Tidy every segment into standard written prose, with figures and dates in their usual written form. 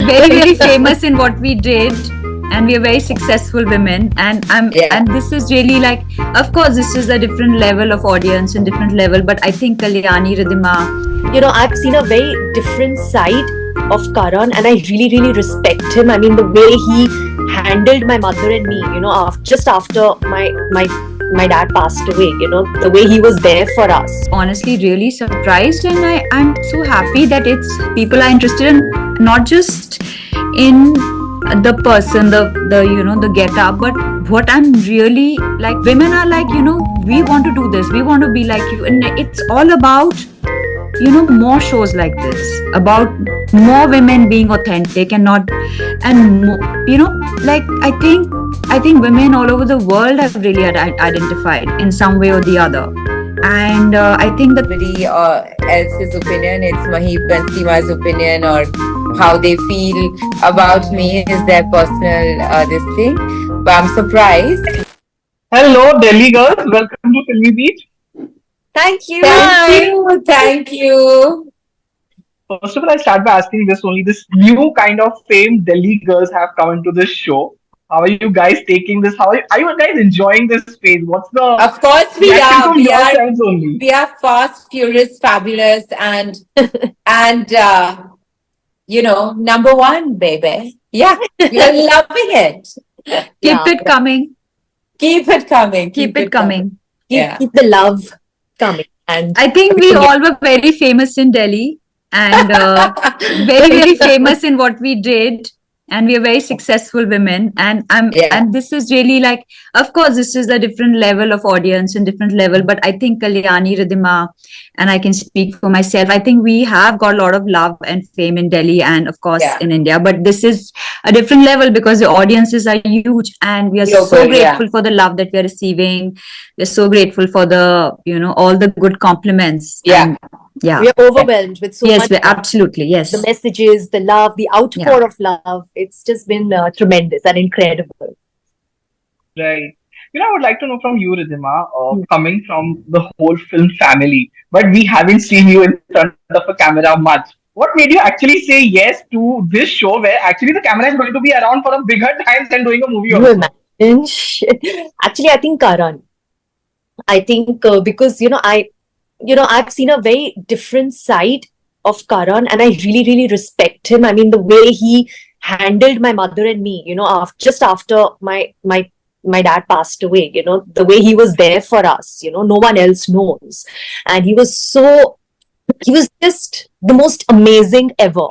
very, very famous in what we did, and we are very successful women. And this is really like, of course, this is a different level of audience and different level. But I think Kalyani, Riddhima, I've seen a very different side of Karan, and I really, really respect him. I mean, the way he handled my mother and me, just after my dad passed away, the way he was there for us. Honestly, really surprised, and I'm so happy that it's people are interested in not just in the person, the get up, but what I'm really like, women are like, we want to do this, we want to be like you, and it's all about more shows like this, about more women being authentic and not, and like I think women all over the world have really identified in some way or the other. And I think that Nobody else's opinion, it's Mahib and Seema's opinion, or how they feel about me is their personal this thing. But I'm surprised. Hello, Delhi girls. Welcome to Filmibeat. Thank you. Thank you. First of all, I'll start by asking this only. This new kind of fame Delhi girls have come into this show. How are you guys taking this? Are you guys enjoying this phase? What's the Of course we reaction are. from your sides only? We are fast, furious, fabulous, and number one, baby. Yeah, we're loving it. keep it coming. Keep it coming. Keep it coming. Keep the love coming. And I think we all were very famous in Delhi, and very, very famous in what we did, and we are very successful women. And and this is really like, of course, this is a different level of audience and different level. But I think Kalyani, Riddhima, and I can speak for myself, I think we have got a lot of love and fame in Delhi and of course in India. But this is a different level because the audiences are huge, and we are so grateful for the love that we are receiving. We're so grateful for the all the good compliments. We are overwhelmed with so much. Yes, absolutely. Yes. The messages, the love, the outpour of love. It's just been tremendous and incredible. Right. I would like to know from you, Riddhima, coming from the whole film family, but we haven't seen you in front of a camera much. What made you actually say yes to this show where actually the camera is going to be around for a bigger time than doing a movie? Actually, I think Karan. I think because, I've seen a very different side of Karan, and I really, really respect him. I mean, the way he handled my mother and me, just after my dad passed away, the way he was there for us, no one else knows. And he was just the most amazing ever.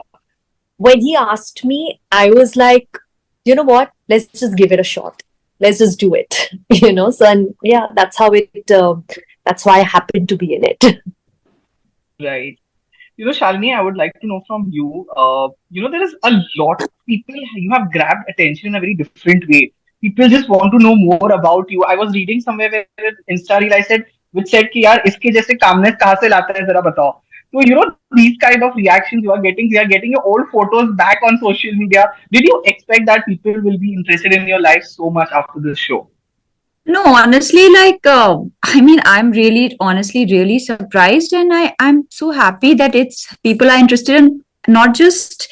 When he asked me, I was like, you know what, let's just give it a shot. Let's just do it, so, and that's how that's why I happened to be in it. Right. Shalini, I would like to know from you, there is a lot of people, you have grabbed attention in a very different way. People just want to know more about you. I was reading somewhere where Insta reel which said कि यार इसके जैसे calmness कहाँ से लाता है जरा बताओ. So these kind of reactions you are getting your old photos back on social media. Did you expect that people will be interested in your life so much after this show? No, honestly, like, I'm really, honestly, really surprised, and I'm so happy that it's people are interested in not just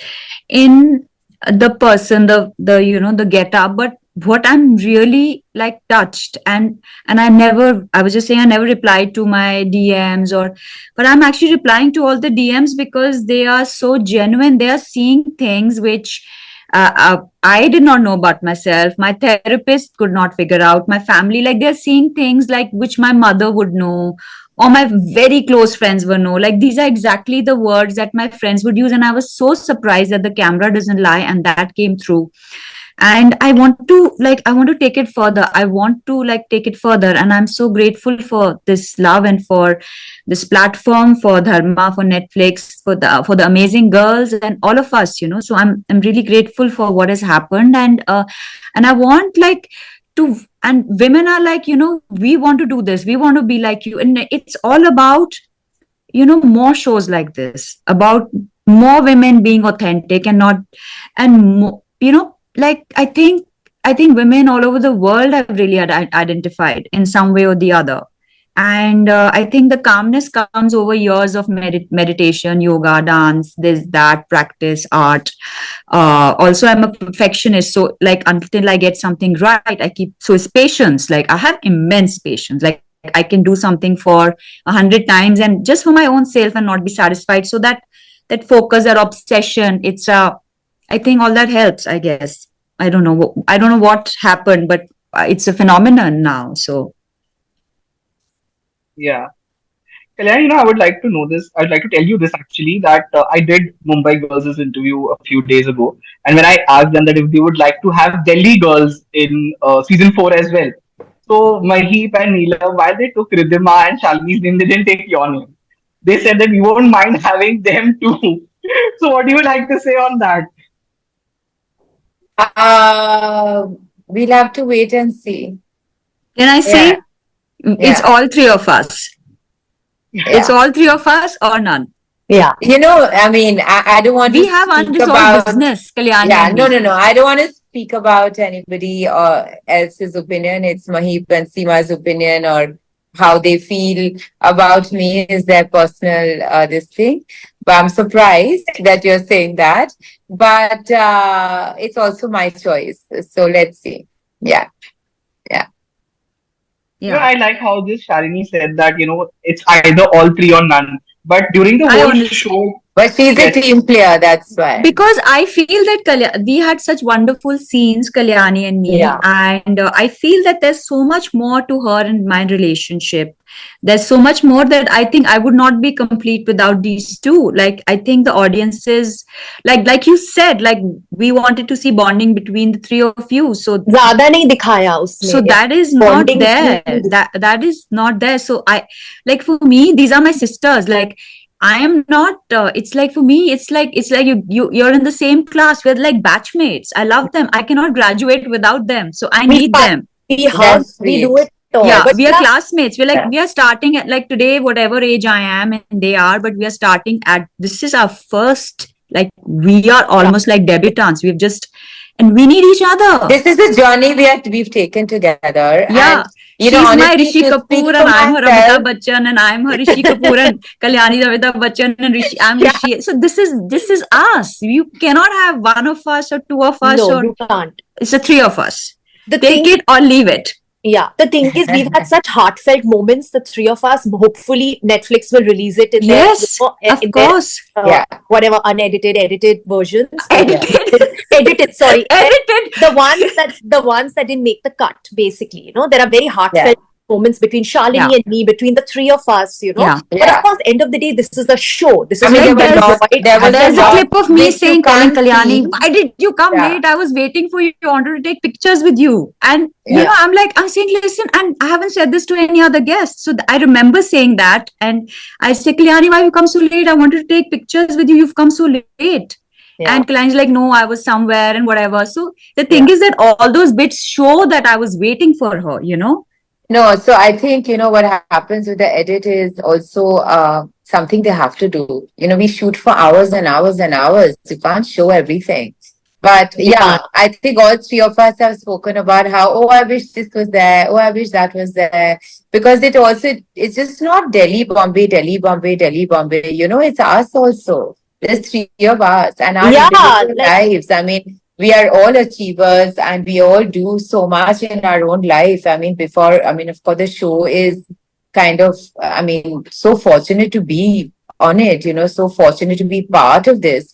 in the person, the get up, but what I'm really like touched, and I was just saying, I never replied to my DMs but I'm actually replying to all the DMs because they are so genuine. They are seeing things which I did not know about myself. My therapist could not figure out. My family, like, they're seeing things like which my mother would know, or my very close friends would know. Like, these are exactly the words that my friends would use, and I was so surprised that the camera doesn't lie, and that came through. And I want to take it further. I want to take it further, and I'm so grateful for this love and for this platform, for Dharma, for Netflix, for the amazing girls and all of us. So I'm really grateful for what has happened, and I want to, and women are like, we want to do this, we want to be like you, and it's all about more shows like this, about more women being authentic and not, and more, I think women all over the world have really identified in some way or the other. And I think the calmness comes over years of meditation, yoga, dance, this, that, practice, art. Also, I'm a perfectionist. So, like, until I get something right, I keep, so it's patience. Like, I have immense patience. Like, I can do something for 100 times and just for my own self and not be satisfied. So, that focus, that obsession, I think all that helps, I guess. I don't know. I don't know what happened, but it's a phenomenon now. So, Yeah. Kalyani, I would like to know this. I'd like to tell you this actually that I did Mumbai Girls' interview a few days ago. And when I asked them that if they would like to have Delhi girls in season 4 as well. So Mahip and Neela, while they took Riddhima and Shalini's name, they didn't take your name. They said that we won't mind having them too. So what do you like to say on that? Uh, we'll have to wait and see. can I say Yeah, it's yeah, all three of us? It's yeah. all three of us or none. Yeah. I mean, I don't want We to have speak unresolved about. business, Kalyani Yeah, and me. no. I don't want to speak about anybody else's opinion. It's Mahip and Seema's opinion, or how they feel about me is their personal this thing. But I'm surprised that you're saying that. But it's also my choice. So let's see. Yeah, yeah. Yeah. I like how this Shalini said that, it's either all three or none. But during the I whole understand. show, But she's a yes, team player, that's why. Because I feel that we had such wonderful scenes, Kalyani and me, Yeah. and I feel that there's so much more to her and my relationship. There's so much more that I think I would not be complete without these two. Like, I think the audiences, like you said, like, we wanted to see bonding between the three of you. So ज्यादा नहीं दिखाया उसमें. so that is not Bonding there. नहीं That is not there. So I, like, for me, these are my sisters. Like, I am not. It's like, for me, it's like you're in the same class. We're like batchmates. I love them. I cannot graduate without them. So I we need fight, them. we hug, That's we do sweet. it all. Yeah, But we are yeah, classmates. We're like, Yeah. we are starting at, like, today, whatever age I am and they are, but we are starting at, this is our first, like, we are almost like debutants. We've just, and we need each other. This is a journey we've taken together. Yeah. And, She's my honestly, Rishi to Kapoor speak and for I'm her myself, Amitabh Bachchan and I'm her Rishi Kapoor and Kalyani Amitabh Bachchan and Rishi. I'm Yeah. Rishi. So this is us. You cannot have one of us or two of us, no, or you can't. it's the three of us. The Take thing, it or leave it. yeah, the thing is, we've had such heartfelt moments, the three of us. Hopefully, Netflix will release it in Yes, their, of in course. their, Yeah. whatever unedited, edited versions. Edited. Sorry, Edited. the ones that didn't make the cut. Basically, there are very heartfelt moments between Shalini Yeah. and me, between the three of us. Yeah. But Yeah. of course, end of the day, this is the show. This is I mean, what there we was provide. there was There's a lot clip of me which you saying, telling can't Kalyani, see. why did you come Yeah. late? I was waiting for you. I wanted to take pictures with you. And, Yeah. I'm saying, listen, and I haven't said this to any other guest. So I remember saying that. And I said, Kalyani, why you come so late? I wanted to take pictures with you. You've come so late. Yeah. And Kalyani's like, no, I was somewhere and whatever. So the thing is that all those bits show that I was waiting for her, No, so I think, what happens with the edit is also something they have to do. We shoot for hours and hours and hours. You can't show everything. But We yeah, can't. I think all three of us have spoken about how, oh, I wish this was there. Oh, I wish that was there. Because it's just not Delhi, Bombay, Delhi, Bombay, Delhi, Bombay. It's us also. There's three of us and our Yeah, individual like- lives. I mean, we are all achievers and we all do so much in our own life. I mean, of course, the show is kind of, so fortunate to be on it, so fortunate to be part of this,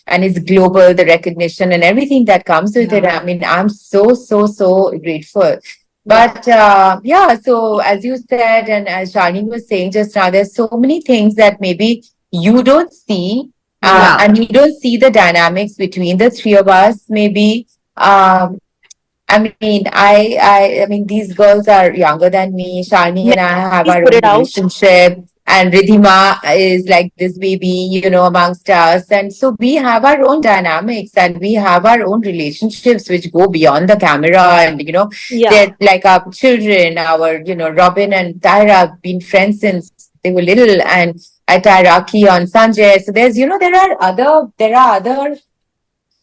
and it's global, the recognition and everything that comes with it. Yeah. I mean, I'm so, so, so grateful. But so as you said, and as Shalini was saying just now, there's so many things that maybe you don't see. Yeah. And you don't see the dynamics between the three of us. Maybe, I mean, these girls are younger than me. Shani and I have Please our put own it out. relationship, and Riddhima is like this baby, amongst us. And so we have our own dynamics, and we have our own relationships which go beyond the camera. And Yeah. they're like our children. Our Robin and Tyra have been friends since they were little, and I tie Rakhi on Sanjay. So there's, there are other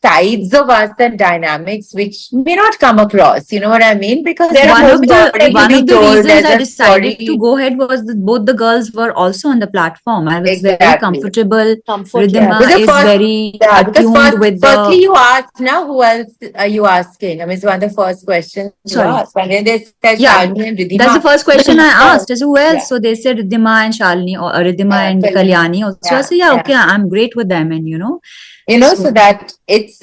sides of us and dynamics which may not come across. You know what I mean? Because There there's are one a of story to one be of the told. reasons There's I a decided to story. go ahead was that both the girls were also on the platform. I was very Exactly. comfortable. comfort. Yeah, Riddhima because is very because attuned with firstly the. you asked now who else are you asking? I mean, it's one of the first questions you Sorry. asked. And then they said Yeah, Shalini and that's the Riddhima. first question I Oh, asked. Is who else? yeah. So they said Riddhima and Shalini, or Riddhima and Kalyani. Kalyani. Also, I Yeah, said, yeah, yeah. okay, I'm great with them, and You know, so so that it's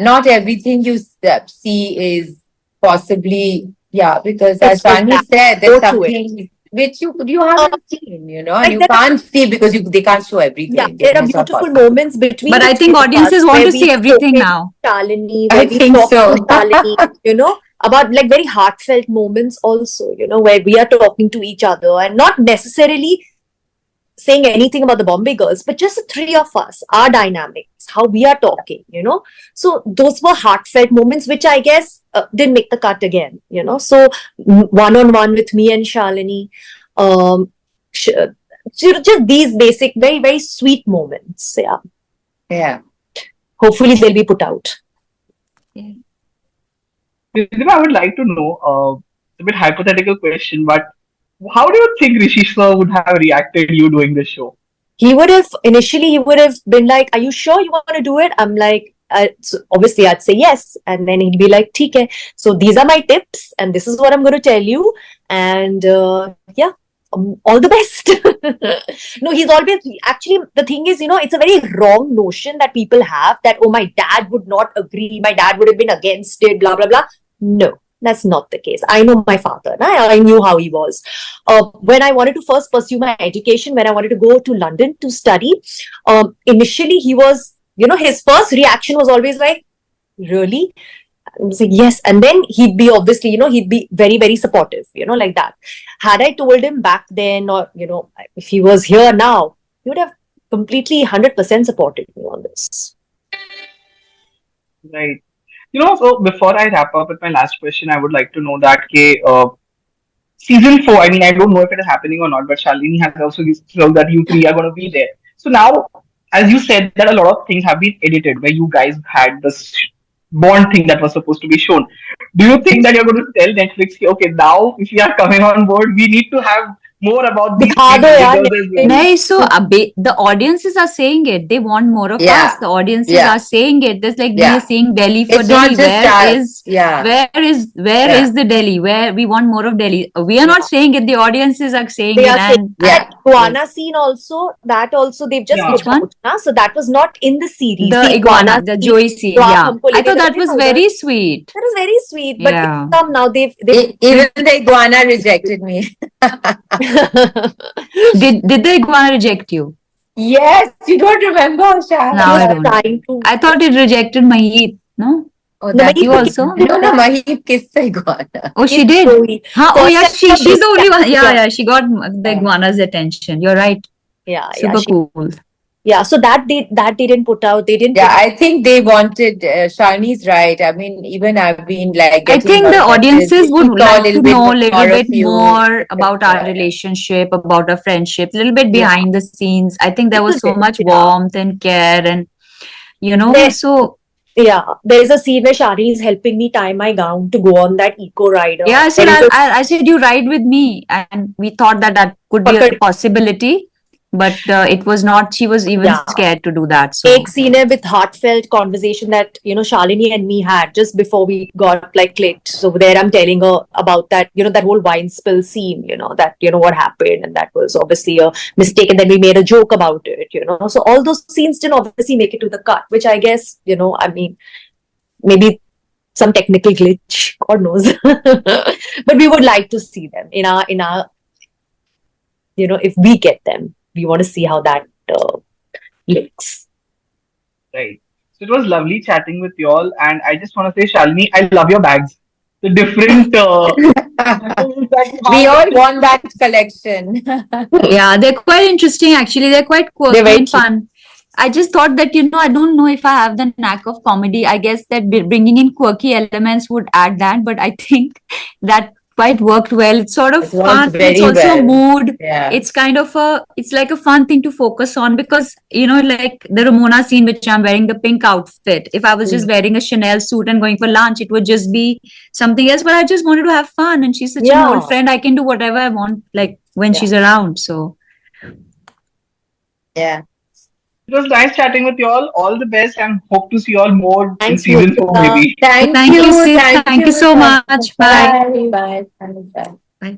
not everything you see is possibly, yeah, because as It's Shalini that. said, Go there's to it. something which you Um, haven't seen, and like you there are, can't see because they can't show yeah, everything. there are It's not beautiful possible. moments between But the I three think of us audiences want where to we've see everything spoken now. to Shalini, I where we've think talked so. to Shalini, about like very heartfelt moments also, where we are talking to each other and not necessarily saying anything about the Bombay girls, but just the three of us, our dynamics, how we are talking. So those were heartfelt moments, which I guess didn't make the cut again. So one on one with me and Shalini, um, just these basic, very, very sweet moments. Yeah. Yeah. Hopefully they'll be put out. Yeah. Riddhima, I would like to know a bit hypothetical question, but how do you think Rishi sir would have reacted you doing the show? Initially he would have been like, are you sure you want to do it? I'm like, so obviously I'd say yes. And then he'd be like, theek hai. So these are my tips and this is what I'm going to tell you. And yeah, all the best. No, he's always, actually, the thing is, it's a very wrong notion that people have that, oh, my dad would not agree. My dad would have been against it, blah, blah, blah. No. That's not the case. I know my father. I knew how he was. When I wanted to first pursue my education, when I wanted to go to London to study, initially he was, his first reaction was always like, really? I was like, yes. And then he'd be obviously, he'd be very, very supportive, like that. Had I told him back then, or, if he was here now, he would have completely 100% supported me on this. Right. So before I wrap up with my last question, I would like to know that season 4, I mean, I don't know if it is happening or not, but Shalini has also told that you three are going to be there. So now, as you said, that a lot of things have been edited where you guys had this Bond thing that was supposed to be shown. Do you think that you're going to tell Netflix, okay, now if you are coming on board, we need to have more about these दिखा three दो यार girls as well? No, so the audiences are saying it. They want more of Yeah. us. The audiences Yeah. are saying it. There's like we Yeah. are saying Delhi for It's not Delhi. just Where us. is Yeah. where Yeah. is the Delhi? Where we want more of Delhi. We are not saying it. The audiences are saying They it. are saying And Yeah. that iguana scene also, that also they've just Yeah. put which one? out. Na? So that was not in the series. The iguana, the scene, Joey scene. जो आप Yeah, हमको I लेके thought गए that थे was ना उधर, very sweet. that was very sweet. But Yeah. it's come now. They've Even the iguana rejected me. Did the iguana reject you? Yes, you don't remember, Shah? Now I was don't. trying to. I thought it rejected Mahit. No, Oh, No, that Mahit you also. no, Mahip kissed the iguana. Oh, she kiss did. Joey. Huh? Oh, First yeah, time she's this the only one. Yeah, yeah. yeah, she got the iguana's attention. You're right. Yeah, Super cool. yeah. So that they didn't put out. They didn't. Yeah, I think they wanted. Shani's right. I mean, even I've been like I getting think a the lot of messages. audiences would We saw like to know a little more bit of you, more about our etc. relationship, about our friendship, a little bit Yeah. behind the scenes. I think there was so Little bit, much yeah. warmth and care, and There- so Yeah, there is a scene where Shani is helping me tie my gown to go on that eco rider. yeah. I said, There is a- I said you ride with me, and we thought that could be a Pakad- possibility, but it was not. She was even Yeah. scared to do that. So एक scene है with heartfelt conversation that Shalini and me had just before we got like clicked. So there I'm telling her about that that whole wine spill scene. That what happened, and that was obviously a mistake, and then we made a joke about it. So all those scenes didn't obviously make it to the cut, which I guess I mean maybe some technical glitch, God knows. But we would like to see them in our if we get them, we want to see how that looks. Right. So it was lovely chatting with you all, and I just want to say, Shalini, I love your bags. The different. We all want that collection. yeah, they're quite interesting. Actually, they're quite quirky They're very and fun. I just thought that I don't know if I have the knack of comedy. I guess that bringing in quirky elements would add that, but I think that quite worked well. It's sort of It worked fun. It's very also a well. mood. Yeah. It's kind of it's like a fun thing to focus on because, like the Ramona scene, which I'm wearing the pink outfit. If I was just wearing a Chanel suit and going for lunch, it would just be something else. But I just wanted to have fun. And she's such an old Yeah. friend. I can do whatever I want, like when Yeah. she's around. So, Yeah. It was nice chatting with you all. All the best and hope to see you all more in Thanks, season 4 Mudita. maybe. Thank thank you, you. sis. Thank Thank you. you so much. Bye. Bye. Bye. Bye. Bye.